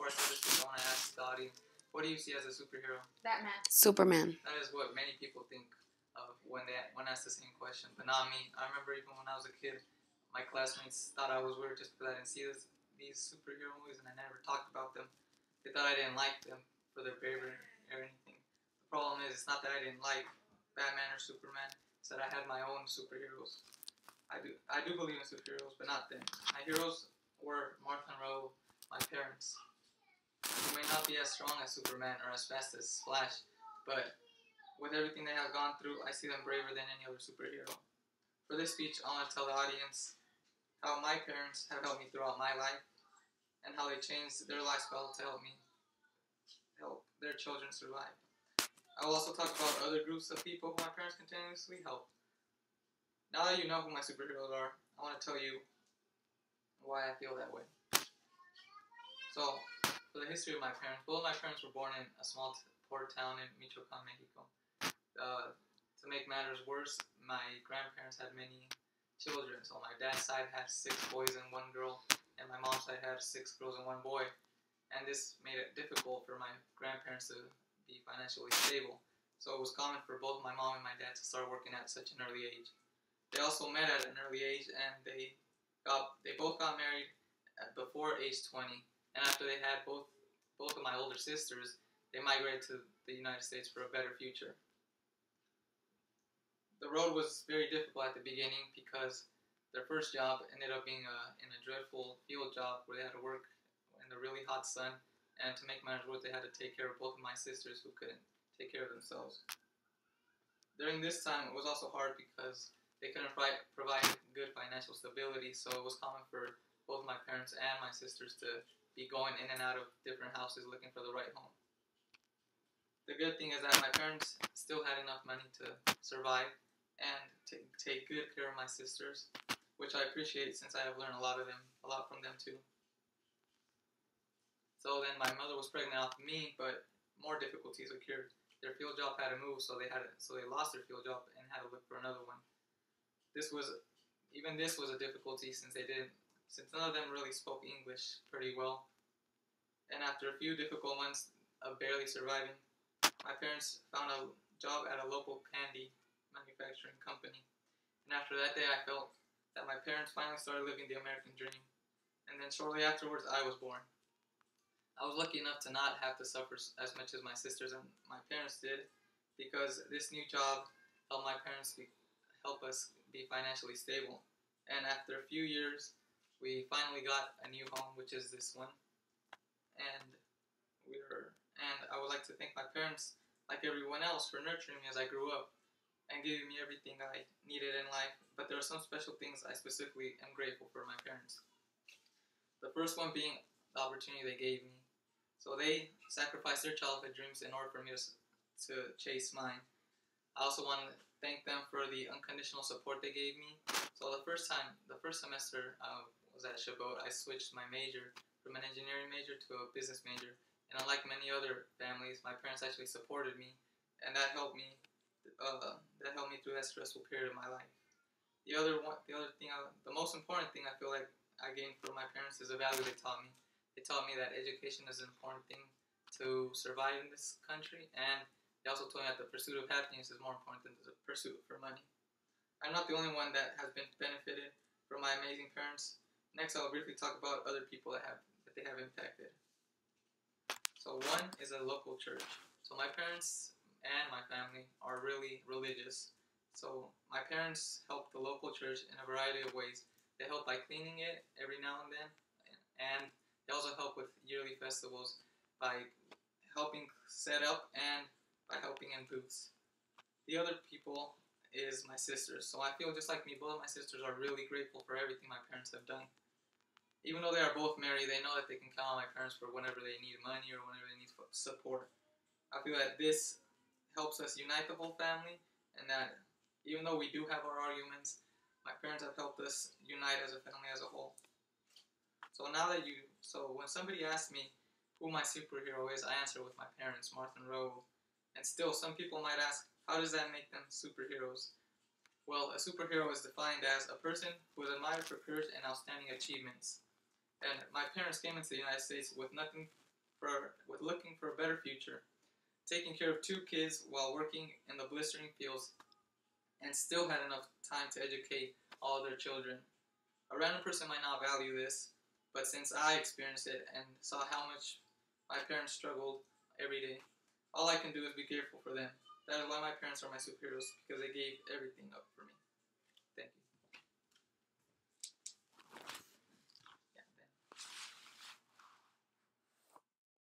before I start this video, I want to ask the audience, what do you see as a superhero? Batman. Superman. That is what many people think of when asked the same question, but not me. I remember even when I was a kid, my classmates thought I was weird just because I didn't see these superhero movies and I never talked about them. They thought I didn't like them for their bravery or anything. The problem is, it's not that I didn't like Batman or Superman, it's that I had my own superheroes. I do believe in superheroes, but not them. My heroes were Martha and Rowe, my parents, who may not be as strong as Superman or as fast as Flash, but with everything they have gone through, I see them braver than any other superhero. For this speech, I want to tell the audience how my parents have helped me throughout my life and how they changed their lifestyle to help their children survive. I will also talk about other groups of people who my parents continuously help. Now that you know who my superheroes are, I want to tell you why I feel that way. So, for the history of my parents, both of my parents were born in a small poor town in Michoacan, Mexico. To make matters worse, my grandparents had many children. So my dad's side had 6 boys and 1 girl, and my mom's side had 6 girls and 1 boy. And this made it difficult for my grandparents to be financially stable. So it was common for both my mom and my dad to start working at such an early age. They also met at an early age, and they both got married before age 20. And after they had both of my older sisters, they migrated to the United States for a better future. The road was very difficult at the beginning because their first job ended up being in a dreadful field job where they had to work in the really hot sun, and to make matters worse, they had to take care of both of my sisters who couldn't take care of themselves. During this time, it was also hard because they couldn't provide good financial stability, so it was common for both my parents and my sisters to be going in and out of different houses looking for the right home. The good thing is that my parents still had enough money to survive and take good care of my sisters, which I appreciate since I have learned a lot from them too. So then my mother was pregnant off me, but more difficulties occurred. Their field job had to move, so they lost their field job and had to look for another one. This was a difficulty since none of them really spoke English pretty well. And after a few difficult months of barely surviving, my parents found a job at a local candy manufacturing company. And after that day, I felt that my parents finally started living the American dream. And then shortly afterwards, I was born. I was lucky enough to not have to suffer as much as my sisters and my parents did, because this new job helped my parents help us be financially stable. And after a few years, we finally got a new home, which is this one. And I would like to thank my parents, like everyone else, for nurturing me as I grew up and giving me everything I needed in life. But there are some special things I specifically am grateful for my parents. The first one being the opportunity they gave me. So they sacrificed their childhood dreams in order for me to chase mine. I also want to thank them for the unconditional support they gave me. So the first semester was at Chabot, I switched my major from an engineering major to a business major. And unlike many other families, my parents actually supported me, and that helped me through that stressful period of my life. The most important thing I feel like I gained from my parents is the value they taught me. They taught me that education is an important thing to survive in this country, and they also told me that the pursuit of happiness is more important than the pursuit for money. I'm not the only one that has been benefited from my amazing parents. Next, I'll briefly talk about other people that they have impacted. So one is a local church. So my parents and my family are really religious. So my parents help the local church in a variety of ways. They help by cleaning it every now and then, and they also help with yearly festivals by helping set up and by helping in booths. The other people is my sisters. So I feel just like me, both of my sisters are really grateful for everything my parents have done. Even though they are both married, they know that they can count on my parents for whenever they need money or whenever they need support. I feel that this helps us unite the whole family, and that even though we do have our arguments, my parents have helped us unite as a family as a whole. So when somebody asks me who my superhero is, I answer with my parents, Martha and Rowe. And still, some people might ask, how does that make them superheroes? Well, a superhero is defined as a person who is admired for courage and outstanding achievements. And my parents came into the United States with nothing with looking for a better future, taking care of 2 kids while working in the blistering fields, and still had enough time to educate all their children. A random person might not value this, but since I experienced it and saw how much my parents struggled every day, all I can do is be grateful for them. That is why my parents are my superheroes, because they gave everything up